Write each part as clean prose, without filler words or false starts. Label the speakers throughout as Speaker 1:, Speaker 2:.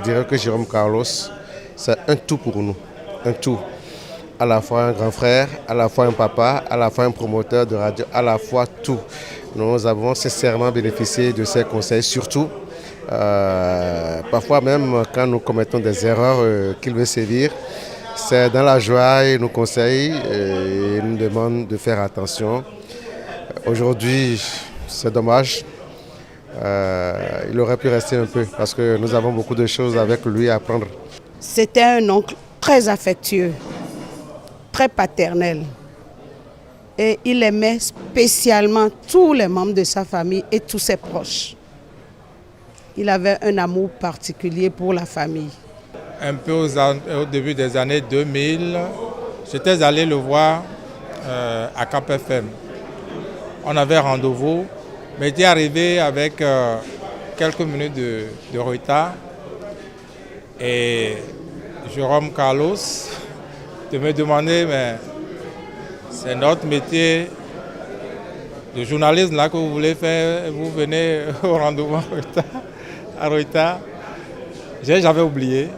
Speaker 1: dirais que Jérôme Carlos, c'est un tout pour nous, un tout. À la fois un grand frère, à la fois un papa, à la fois un promoteur de radio, à la fois tout. Nous avons sincèrement bénéficié de ses conseils, surtout parfois même quand nous commettons des erreurs qu'il veut sévir. C'est dans la joie, il nous conseille et il nous demande de faire attention. Aujourd'hui, c'est dommage. Il aurait pu rester un peu parce que nous avons beaucoup de choses avec lui à apprendre.
Speaker 2: C'était un oncle très affectueux, très paternel. Et il aimait spécialement tous les membres de sa famille et tous ses proches. Il avait un amour particulier pour la famille.
Speaker 3: Un peu au début des années 2000, j'étais allé le voir à Cap FM. On avait rendez-vous, mais il est arrivé avec quelques minutes de retard. Et Jérôme Carlos de me demander, mais c'est notre métier de journaliste là que vous voulez faire, vous venez au rendez-vous en retard. J'avais oublié,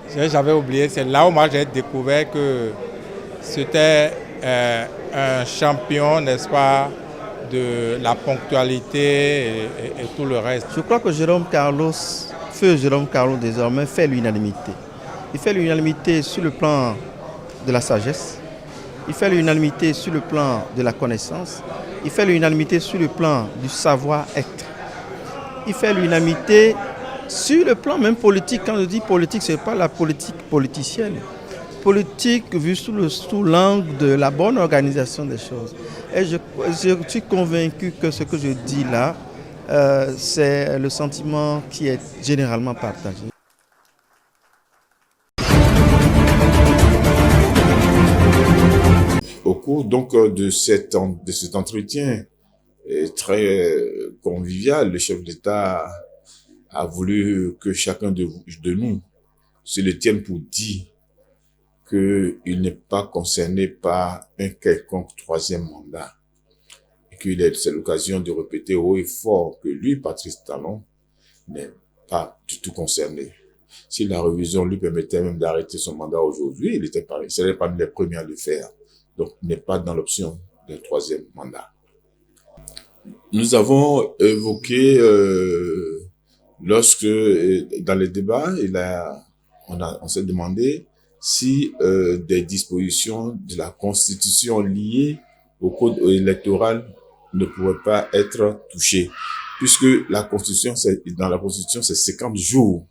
Speaker 3: c'est là où moi j'ai découvert que c'était un champion, n'est-ce pas, de la ponctualité et tout le reste.
Speaker 4: Je crois que Jérôme Carlos, feu Jérôme Carlos désormais, fait l'unanimité. Il fait l'unanimité sur le plan de la sagesse, il fait l'unanimité sur le plan de la connaissance, il fait l'unanimité sur le plan du savoir-être. Il fait l'unanimité sur le plan même politique. Quand je dis politique, ce n'est pas la politique politicienne. Politique vue sous l'angle de la bonne organisation des choses. Et je suis convaincu que ce que je dis là, c'est le sentiment qui est généralement partagé.
Speaker 5: Au cours donc de cet entretien très convivial, le chef d'État a voulu que chacun de nous se le tienne pour dire qu'il n'est pas concerné par un quelconque troisième mandat. Et que c'est l'occasion de répéter haut et fort que lui, Patrice Talon, n'est pas du tout concerné. Si la révision lui permettait même d'arrêter son mandat aujourd'hui, il serait parmi les premiers à le faire. Donc, il n'est pas dans l'option d'un troisième mandat. Nous avons évoqué, lorsque, dans les débats, on s'est demandé si des dispositions de la Constitution liées au code électoral ne pourraient pas être touchées. Puisque dans la Constitution, c'est 50 jours.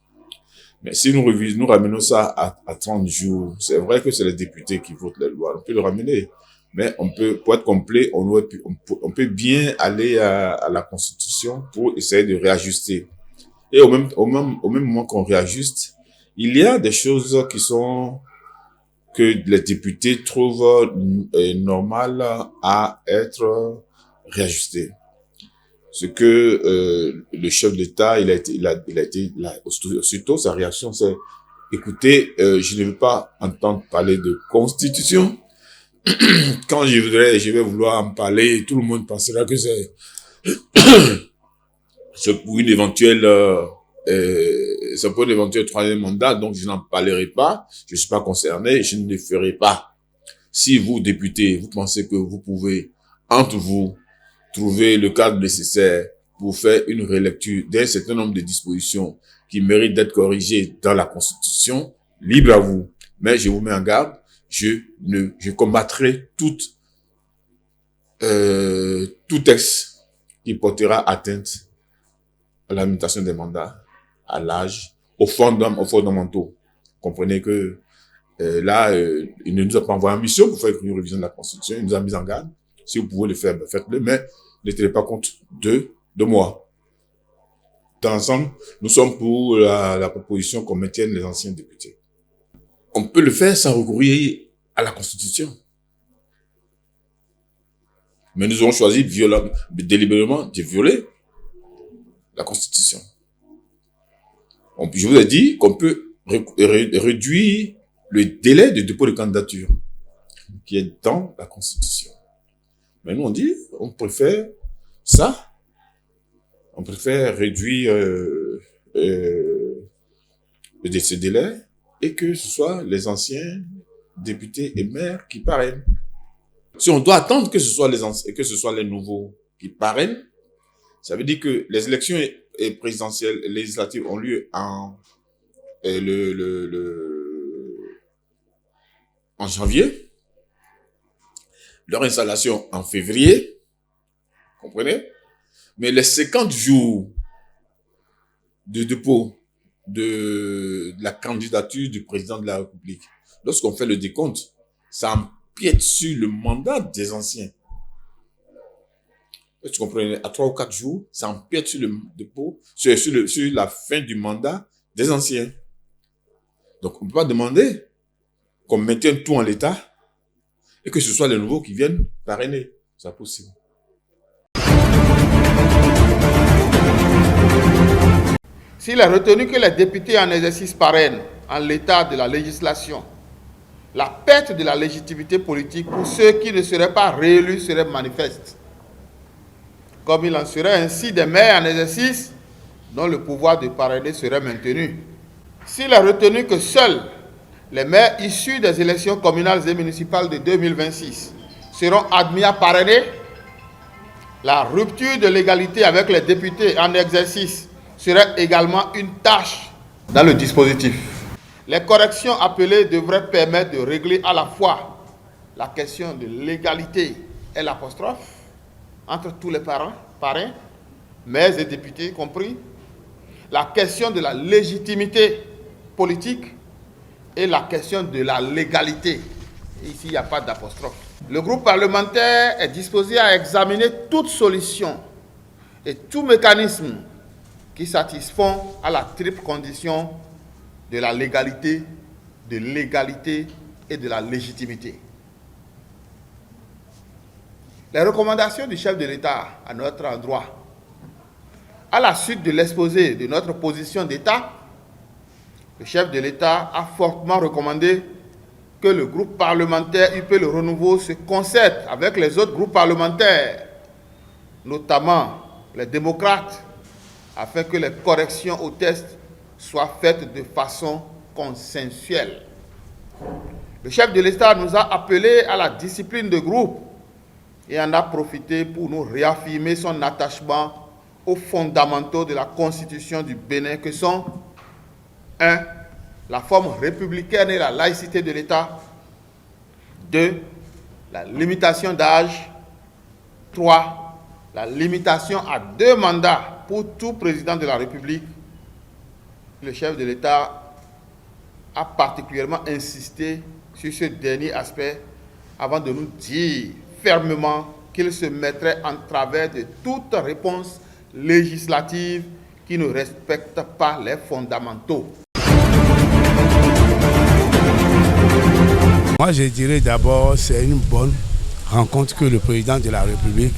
Speaker 5: Mais si nous ramenons ça à 30 jours, c'est vrai que c'est les députés qui votent les lois. On peut le ramener. Mais pour être complet, on peut bien aller à la Constitution pour essayer de réajuster. Et au même moment qu'on réajuste, il y a des choses que les députés trouvent normales à être réajustées. Ce que le chef d'État, aussitôt sa réaction c'est: écoutez, je ne veux pas entendre parler de Constitution. Quand je vais vouloir en parler, tout le monde pensera que c'est pour une éventuelle troisième mandat, donc je n'en parlerai pas, je ne suis pas concerné, je ne le ferai pas. Si vous, députés, vous pensez que vous pouvez, entre vous, trouver le cadre nécessaire pour faire une relecture d'un certain nombre de dispositions qui méritent d'être corrigées dans la Constitution, libre à vous. Mais je vous mets en garde, je combattrai tout texte qui portera atteinte à la limitation des mandats, à l'âge, aux fondamentaux. Comprenez que là, il ne nous a pas envoyé en mission pour faire une révision de la Constitution, il nous a mis en garde. Si vous pouvez le faire, faites-le, mais ne tenez pas compte de moi. Dans l'ensemble, nous sommes pour la proposition qu'on maintienne les anciens députés. On peut le faire sans recourir à la Constitution. Mais nous avons choisi délibérément de violer la Constitution. Je vous ai dit qu'on peut réduire le délai de dépôt de candidature qui est dans la Constitution. Mais nous, on préfère ça. On préfère réduire de ce délai et que ce soit les anciens députés et maires qui parrainent. Si on doit attendre que ce soit les nouveaux qui parrainent, ça veut dire que les élections présidentielles et législatives ont lieu en janvier, leur installation en février, comprenez? Mais les 50 jours de dépôt de la candidature du président de la République, lorsqu'on fait le décompte, ça empiète sur le mandat des anciens. Tu comprenez? À 3 ou 4 jours, ça empiète sur le dépôt, sur la fin du mandat des anciens. Donc, on ne peut pas demander qu'on maintienne tout en l'état et que ce soit les nouveaux qui viennent parrainer. C'est possible.
Speaker 6: S'il est retenu que les députés en exercice parrainent en l'état de la législation, la perte de la légitimité politique pour ceux qui ne seraient pas réélus serait manifeste. Comme il en serait ainsi des maires en exercice dont le pouvoir de parrainer serait maintenu. S'il est retenu que seuls les maires issus des élections communales et municipales de 2026 seront admis à parrainer, la rupture de l'égalité avec les députés en exercice serait également une tâche dans le dispositif. Les corrections appelées devraient permettre de régler à la fois la question de l'égalité et l'apostrophe entre tous les parrains, maires et députés compris, la question de la légitimité politique et la question de la légalité. Ici, il n'y a pas d'apostrophe. Le groupe parlementaire est disposé à examiner toute solution et tout mécanisme qui satisfont à la triple condition de la légalité, de l'égalité et de la légitimité. Les recommandations du chef de l'État à notre endroit, à la suite de l'exposé de notre position d'État, le chef de l'État a fortement recommandé que le groupe parlementaire UP Le Renouveau se concerte avec les autres groupes parlementaires, notamment les démocrates, afin que les corrections au test soient faites de façon consensuelle. Le chef de l'État nous a appelés à la discipline de groupe et en a profité pour nous réaffirmer son attachement aux fondamentaux de la Constitution du Bénin que sont 1. La forme républicaine et la laïcité de l'État. 2. La limitation d'âge. 3. La limitation à 2 mandats pour tout président de la République. Le chef de l'État a particulièrement insisté sur ce dernier aspect avant de nous dire fermement qu'il se mettrait en travers de toute réponse législative qui ne respecte pas les fondamentaux.
Speaker 7: Moi, je dirais d'abord, c'est une bonne rencontre que le président de la République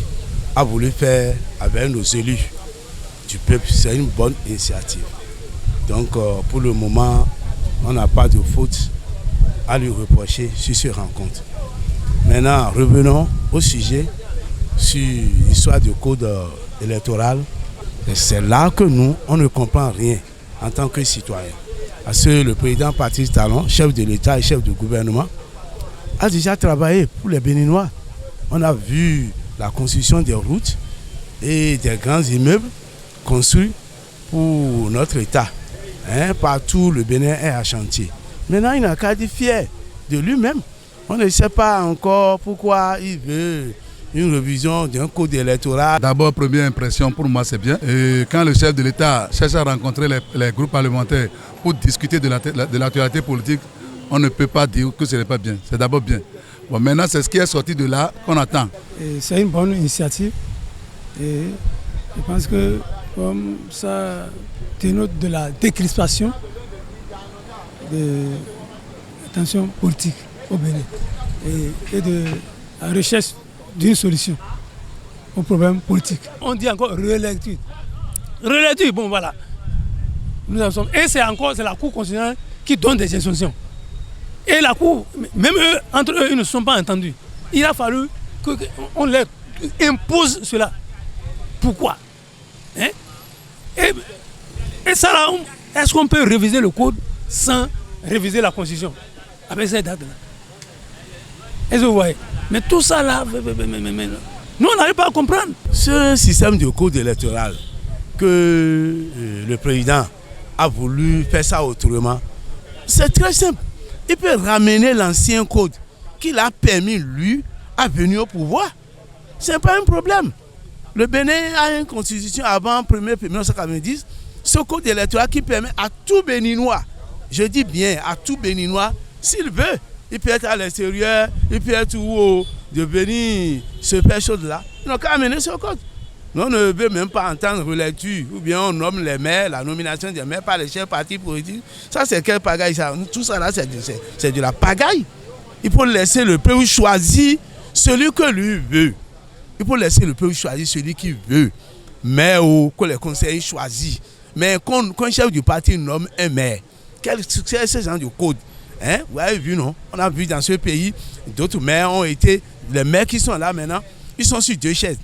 Speaker 7: a voulu faire avec nos élus du peuple. C'est une bonne initiative. Donc, pour le moment, on n'a pas de faute à lui reprocher sur cette rencontre. Maintenant, revenons au sujet sur l'histoire du code électoral. C'est là que nous, on ne comprend rien en tant que citoyen. Parce que le président Patrice Talon, chef de l'État et chef du gouvernement, a déjà travaillé pour les Béninois. On a vu la construction des routes et des grands immeubles construits pour notre État. Partout, le Bénin est à chantier. Maintenant, il n'a qu'à être fier de lui-même. On ne sait pas encore pourquoi il veut une révision d'un code électoral.
Speaker 8: D'abord, première impression, pour moi, c'est bien. Et quand le chef de l'État cherche à rencontrer les groupes parlementaires pour discuter de l'actualité politique, on ne peut pas dire que ce n'est pas bien. C'est d'abord bien. Bon, maintenant, c'est ce qui est sorti de là qu'on attend.
Speaker 9: C'est une bonne initiative. Et je pense que comme ça dénote de la décrispation de la tension politique au Bénin et de la recherche d'une solution au problème politique. On dit encore relecture. Relecture, bon voilà. Nous en sommes. Et c'est la Cour constitutionnelle qui donne des instructions. Et la Cour, même eux, entre eux, ils ne sont pas entendus. Il a fallu qu'on leur impose cela. Pourquoi? Et ça là, est-ce qu'on peut réviser le code sans réviser la constitution. Après cette date-là. Est-ce que vous voyez? Mais tout ça là, nous on n'arrive pas à comprendre.
Speaker 7: Ce système de code électoral que le président a voulu faire ça autrement, c'est très simple. Il peut ramener l'ancien code qui l'a permis, lui, à venir au pouvoir. Ce n'est pas un problème. Le Bénin a une constitution avant 1er 1990, ce code électoral qui permet à tout Béninois, je dis bien à tout Béninois, s'il veut, il peut être à l'extérieur, il peut être où, de venir se faire chose là. Ils n'ont qu'à amener ce code. Nous, on ne veut même pas entendre relecture, ou bien on nomme les maires, la nomination des maires par les chefs partis politiques. Ça, c'est quelle pagaille ça? Tout ça là, c'est de la pagaille. Il faut laisser le peuple choisir celui que lui veut. Il faut laisser le peuple choisir celui qu'il veut. Mais que les conseillers choisissent. Mais qu'un chef du parti nomme un maire. Quel succès est ce genre de code? Hein? Vous avez vu, non? On a vu dans ce pays, d'autres maires ont été, les maires qui sont là maintenant, ils sont sur 2 chaises.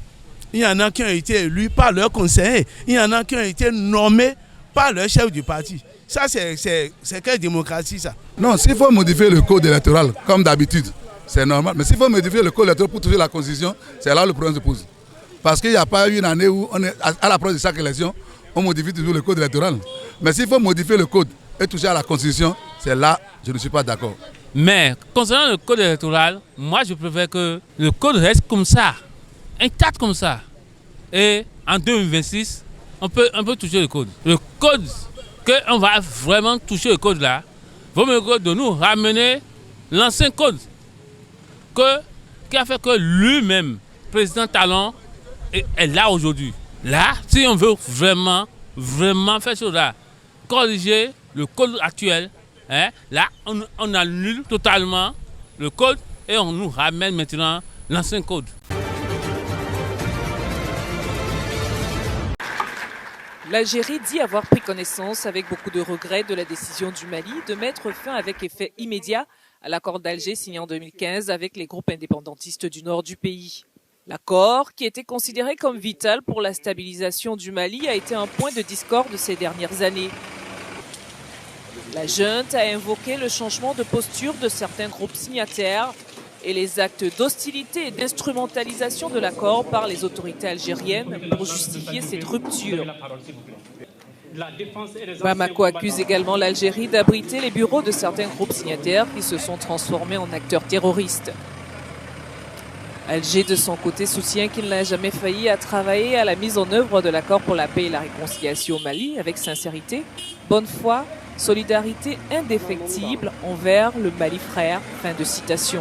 Speaker 7: Il y en a qui ont été élus par leurs conseillers. Il y en a qui ont été nommés par leur chef du parti. Ça, c'est quelle démocratie, ça?
Speaker 8: Non, s'il faut modifier le code électoral, comme d'habitude, c'est normal. Mais s'il faut modifier le code électoral pour toucher la constitution, c'est là où le problème se pose. Parce qu'il n'y a pas eu une année où, on est à l'approche de chaque élection, on modifie toujours le code électoral. Mais s'il faut modifier le code et toucher à la constitution, c'est là je ne suis pas d'accord.
Speaker 10: Mais concernant le code électoral, moi je préfère que le code reste comme ça, intact comme ça. Et en 2026, on peut toucher le code. Le code, qu'on va vraiment toucher le code là, vaut mieux que de nous ramener l'ancien code qui a fait que lui-même, président Talon, est là aujourd'hui. Là, si on veut vraiment faire chose là, corriger le code actuel, hein, là, on annule totalement le code et on nous ramène maintenant l'ancien code.
Speaker 11: L'Algérie dit avoir pris connaissance avec beaucoup de regrets de la décision du Mali de mettre fin avec effet immédiat à l'accord d'Alger signé en 2015 avec les groupes indépendantistes du nord du pays. L'accord, qui était considéré comme vital pour la stabilisation du Mali, a été un point de discorde ces dernières années. La junte a invoqué le changement de posture de certains groupes signataires et les actes d'hostilité et d'instrumentalisation de l'accord par les autorités algériennes pour justifier cette rupture. Bamako accuse également l'Algérie d'abriter les bureaux de certains groupes signataires qui se sont transformés en acteurs terroristes. Alger, de son côté, soutient qu'il n'a jamais failli à travailler à la mise en œuvre de l'accord pour la paix et la réconciliation au Mali avec sincérité, bonne foi, solidarité indéfectible envers le Mali frère. Fin de citation.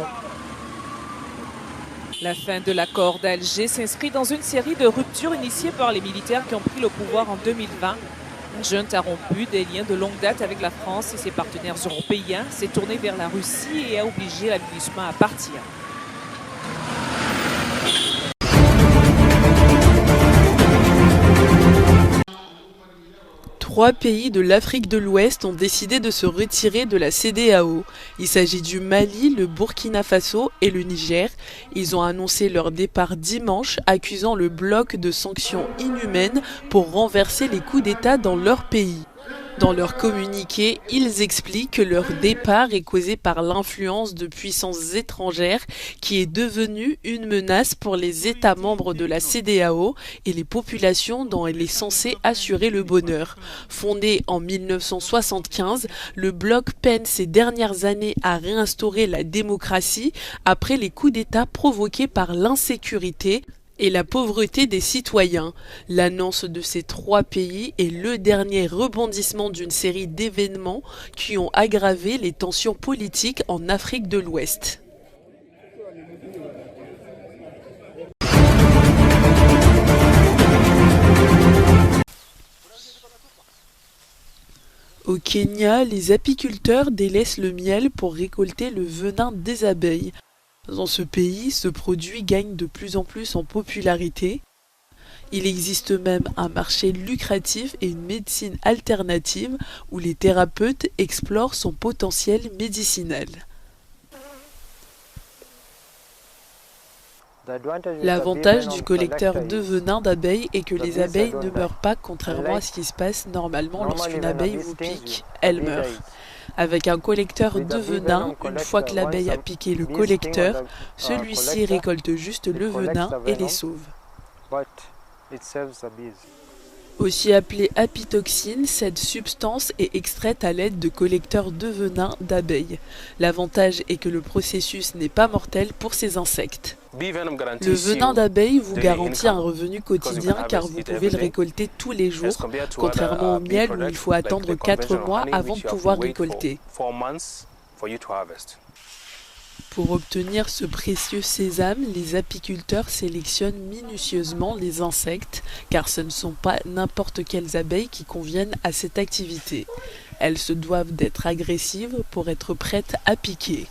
Speaker 11: La fin de l'accord d'Alger s'inscrit dans une série de ruptures initiées par les militaires qui ont pris le pouvoir en 2020. La junte a rompu des liens de longue date avec la France et ses partenaires européens, s'est tournée vers la Russie et a obligé la MINUSMA à partir.
Speaker 12: Trois pays de l'Afrique de l'Ouest ont décidé de se retirer de la CEDEAO. Il s'agit du Mali, le Burkina Faso et le Niger. Ils ont annoncé leur départ dimanche, accusant le bloc de sanctions inhumaines pour renverser les coups d'État dans leur pays. Dans leur communiqué, ils expliquent que leur départ est causé par l'influence de puissances étrangères qui est devenue une menace pour les États membres de la CEDEAO et les populations dont elle est censée assurer le bonheur. Fondé en 1975, le bloc peine ces dernières années à réinstaurer la démocratie après les coups d'État provoqués par l'insécurité et la pauvreté des citoyens. L'annonce de ces trois pays est le dernier rebondissement d'une série d'événements qui ont aggravé les tensions politiques en Afrique de l'Ouest. Au Kenya, les apiculteurs délaissent le miel pour récolter le venin des abeilles. Dans ce pays, ce produit gagne de plus en plus en popularité. Il existe même un marché lucratif et une médecine alternative où les thérapeutes explorent son potentiel médicinal. L'avantage du collecteur de venin d'abeilles est que les abeilles ne meurent pas, contrairement à ce qui se passe normalement lorsqu'une abeille vous pique, elle meurt. Avec un collecteur de venin, une fois que l'abeille a piqué le collecteur, celui-ci récolte juste le venin et les sauve. Aussi appelée apitoxine, cette substance est extraite à l'aide de collecteurs de venin d'abeilles. L'avantage est que le processus n'est pas mortel pour ces insectes. Le venin d'abeille vous garantit un revenu quotidien car vous pouvez le récolter tous les jours, contrairement au miel où il faut attendre 4 mois avant de pouvoir récolter. Pour obtenir ce précieux sésame, les apiculteurs sélectionnent minutieusement les insectes, car ce ne sont pas n'importe quelles abeilles qui conviennent à cette activité. Elles se doivent d'être agressives pour être prêtes à piquer.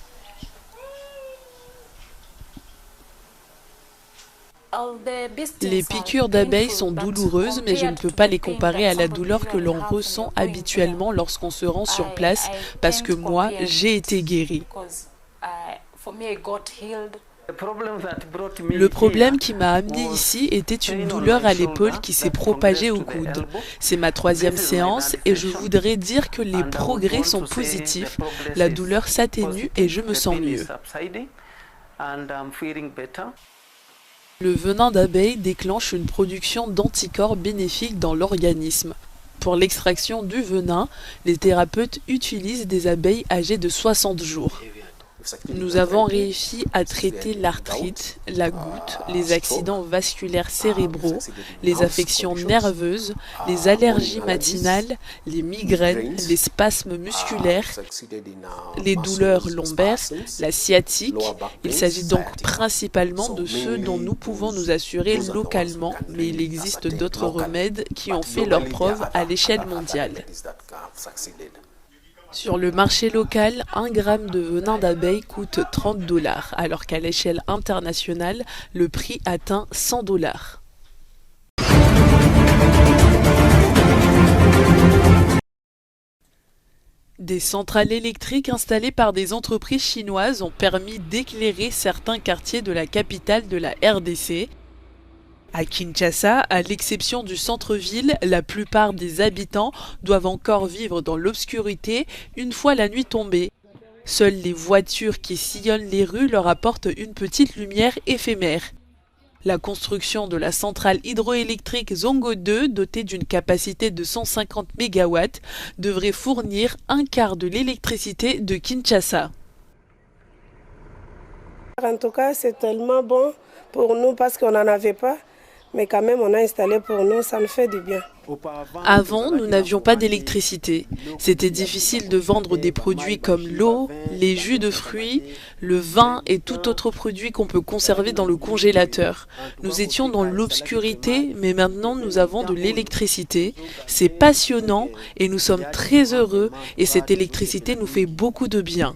Speaker 12: Les piqûres d'abeilles sont douloureuses, mais je ne peux pas les comparer à la douleur que l'on ressent habituellement lorsqu'on se rend sur place, parce que moi, j'ai été guérie. Le problème qui m'a amené ici était une douleur à l'épaule qui s'est propagée au coude. C'est ma 3e séance et je voudrais dire que les progrès sont positifs. La douleur s'atténue et je me sens mieux. Le venin d'abeille déclenche une production d'anticorps bénéfiques dans l'organisme. Pour l'extraction du venin, les thérapeutes utilisent des abeilles âgées de 60 jours. Nous avons réussi à traiter l'arthrite, la goutte, les accidents vasculaires cérébraux, les affections nerveuses, les allergies matinales, les migraines, les spasmes musculaires, les douleurs lombaires, la sciatique. Il s'agit donc principalement de ceux dont nous pouvons nous assurer localement, mais il existe d'autres remèdes qui ont fait leurs preuves à l'échelle mondiale. Sur le marché local, 1 gramme de venin d'abeille coûte 30 $, alors qu'à l'échelle internationale, le prix atteint 100 $. Des centrales électriques installées par des entreprises chinoises ont permis d'éclairer certains quartiers de la capitale de la RDC. À Kinshasa, à l'exception du centre-ville, la plupart des habitants doivent encore vivre dans l'obscurité une fois la nuit tombée. Seules les voitures qui sillonnent les rues leur apportent une petite lumière éphémère. La construction de la centrale hydroélectrique Zongo 2, dotée d'une capacité de 150 MW, devrait fournir un quart de l'électricité de Kinshasa.
Speaker 13: En tout cas, c'est tellement bon pour nous parce qu'on n'en avait pas. Mais quand même, on a installé pour nous, ça nous fait du bien.
Speaker 12: Avant, nous n'avions pas d'électricité. C'était difficile de vendre des produits comme l'eau, les jus de fruits, le vin et tout autre produit qu'on peut conserver dans le congélateur. Nous étions dans l'obscurité, mais maintenant nous avons de l'électricité. C'est passionnant et nous sommes très heureux et cette électricité nous fait beaucoup de bien.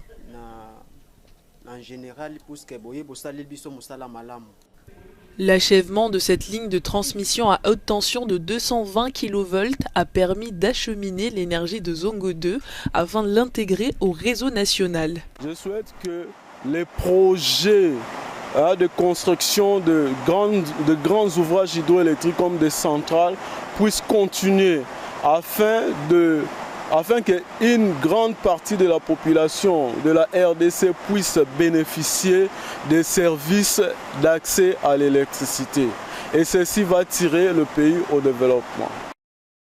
Speaker 12: L'achèvement de cette ligne de transmission à haute tension de 220 kV a permis d'acheminer l'énergie de Zongo 2 afin de l'intégrer au réseau national.
Speaker 14: Je souhaite que les projets de construction de grands ouvrages hydroélectriques comme des centrales puissent continuer afin qu'une grande partie de la population de la RDC puisse bénéficier des services d'accès à l'électricité. Et ceci va tirer le pays au développement.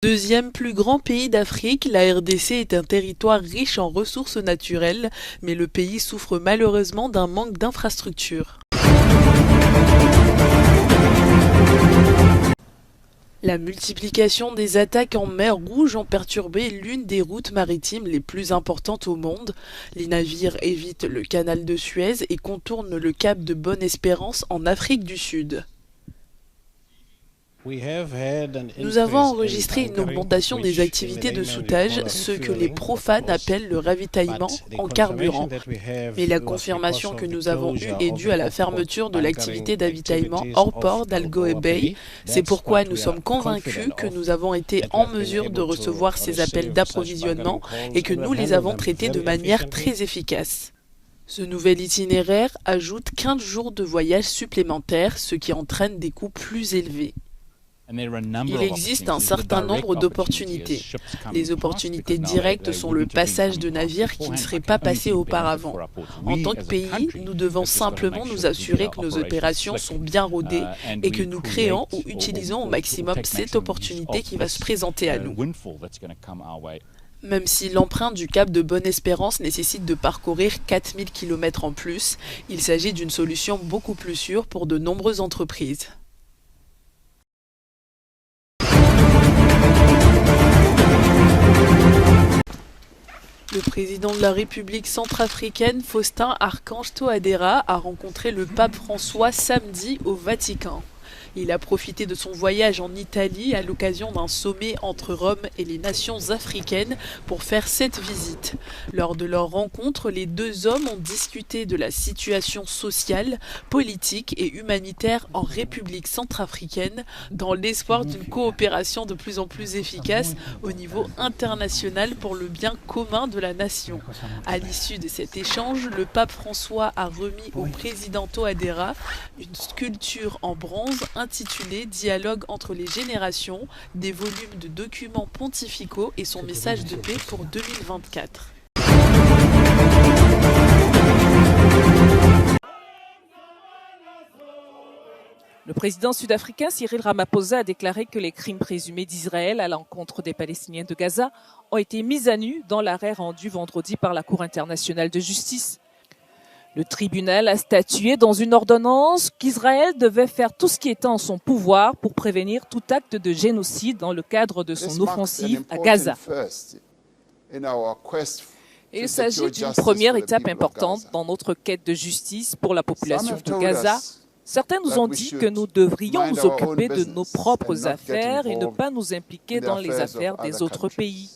Speaker 12: Deuxième plus grand pays d'Afrique, la RDC est un territoire riche en ressources naturelles, mais le pays souffre malheureusement d'un manque d'infrastructures. La multiplication des attaques en mer Rouge ont perturbé l'une des routes maritimes les plus importantes au monde. Les navires évitent le canal de Suez et contournent le cap de Bonne-Espérance en Afrique du Sud. Nous avons enregistré une augmentation des activités de soudage, ce que les profanes appellent le ravitaillement en carburant. Mais la confirmation que nous avons eue est due à la fermeture de l'activité d'avitaillement hors port d'Algoe Bay. C'est pourquoi nous sommes convaincus que nous avons été en mesure de recevoir ces appels d'approvisionnement et que nous les avons traités de manière très efficace. Ce nouvel itinéraire ajoute 15 jours de voyage supplémentaires, ce qui entraîne des coûts plus élevés. Il existe un certain nombre d'opportunités. Les opportunités directes sont le passage de navires qui ne seraient pas passés auparavant. En tant que pays, nous devons simplement nous assurer que nos opérations sont bien rodées et que nous créons ou utilisons au maximum cette opportunité qui va se présenter à nous. Même si l'emprunt du cap de Bonne-Espérance nécessite de parcourir 4000 km en plus, il s'agit d'une solution beaucoup plus sûre pour de nombreuses entreprises. Le président de la République centrafricaine, Faustin Archange Touadéra, a rencontré le pape François samedi au Vatican. Il a profité de son voyage en Italie à l'occasion d'un sommet entre Rome et les nations africaines pour faire cette visite. Lors de leur rencontre, les deux hommes ont discuté de la situation sociale, politique et humanitaire en République centrafricaine dans l'espoir d'une coopération de plus en plus efficace au niveau international pour le bien commun de la nation. À l'issue de cet échange, le pape François a remis au président Touadéra une sculpture en bronze intitulé « Dialogue entre les générations », des volumes de documents pontificaux et son message de paix pour 2024.
Speaker 11: Le président sud-africain Cyril Ramaphosa a déclaré que les crimes présumés d'Israël à l'encontre des Palestiniens de Gaza ont été mis à nu dans l'arrêt rendu vendredi par la Cour internationale de justice. Le tribunal a statué dans une ordonnance qu'Israël devait faire tout ce qui était en son pouvoir pour prévenir tout acte de génocide dans le cadre de son offensive à Gaza. Il s'agit d'une première étape importante dans notre quête de justice pour la population de Gaza. Certains nous ont dit que nous devrions nous occuper de nos propres affaires et ne pas nous impliquer dans les affaires des autres pays.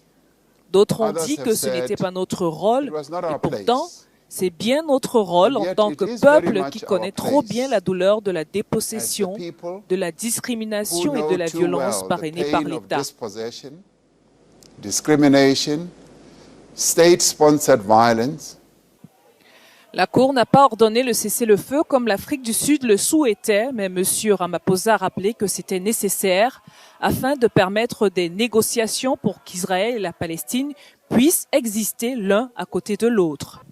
Speaker 11: D'autres ont dit que ce n'était pas notre rôle, et pourtant, c'est bien notre rôle en tant que peuple qui connaît trop bien la douleur de la dépossession, de la discrimination et de la violence parrainée par l'État. La Cour n'a pas ordonné le cessez-le-feu comme l'Afrique du Sud le souhaitait, mais M. Ramaphosa a rappelé que c'était nécessaire afin de permettre des négociations pour qu'Israël et la Palestine puissent exister l'un à côté de l'autre.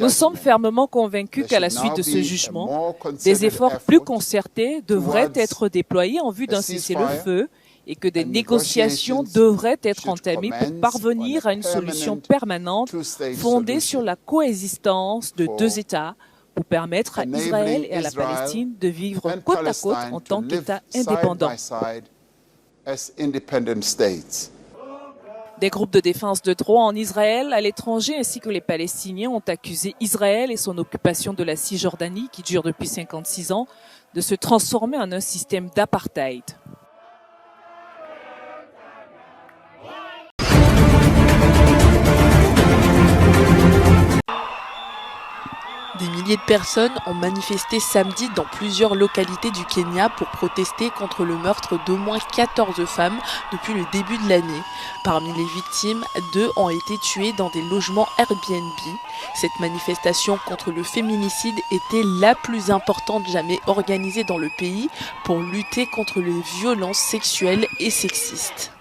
Speaker 11: Nous sommes fermement convaincus qu'à la suite de ce jugement, des efforts plus concertés devraient être déployés en vue d'un cessez-le-feu et que des négociations devraient être entamées pour parvenir à une solution permanente fondée sur la coexistence de deux États pour permettre à Israël et à la Palestine de vivre côte à côte en tant qu'États indépendants. Des groupes de défense de droits en Israël, à l'étranger, ainsi que les Palestiniens ont accusé Israël et son occupation de la Cisjordanie, qui dure depuis 56 ans, de se transformer en un système d'apartheid.
Speaker 12: Des milliers de personnes ont manifesté samedi dans plusieurs localités du Kenya pour protester contre le meurtre d'au moins 14 femmes depuis le début de l'année. Parmi les victimes, 2 ont été tuées dans des logements Airbnb. Cette manifestation contre le féminicide était la plus importante jamais organisée dans le pays pour lutter contre les violences sexuelles et sexistes.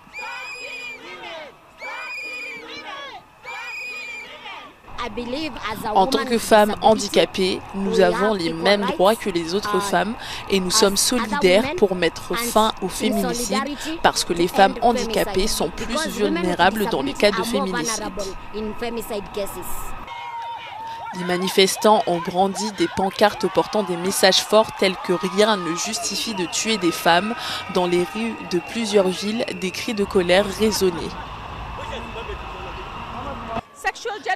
Speaker 12: En tant que femmes handicapées, nous avons les mêmes droits que les autres femmes et nous sommes solidaires pour mettre fin au féminicide parce que les femmes handicapées sont plus vulnérables dans les cas de féminicide. Les manifestants ont brandi des pancartes portant des messages forts tels que « Rien ne justifie de tuer des femmes » dans les rues de plusieurs villes, des cris de colère résonnaient.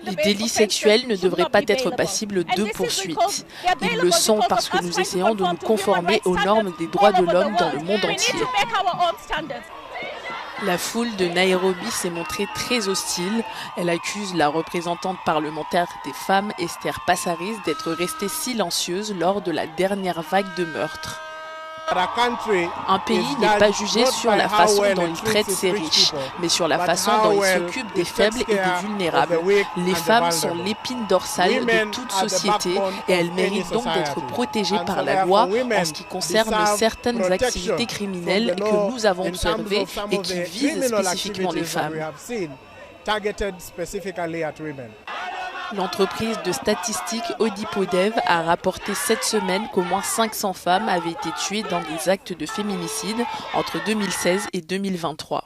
Speaker 12: Les délits sexuels ne devraient pas être passibles de poursuites. Ils le sont parce que nous essayons de nous conformer aux normes des droits de l'homme dans le monde entier. La foule de Nairobi s'est montrée très hostile. Elle accuse la représentante parlementaire des femmes, Esther Passaris, d'être restée silencieuse lors de la dernière vague de meurtres. Un pays n'est pas jugé sur la façon dont il traite ses riches, mais sur la façon dont il s'occupe des faibles et des vulnérables. Les femmes sont l'épine dorsale de toute société et elles méritent donc d'être protégées par la loi en ce qui concerne certaines activités criminelles que nous avons observées et qui visent spécifiquement les femmes. L'entreprise de statistiques Odipodev a rapporté cette semaine qu'au moins 500 femmes avaient été tuées dans des actes de féminicide entre 2016 et 2023.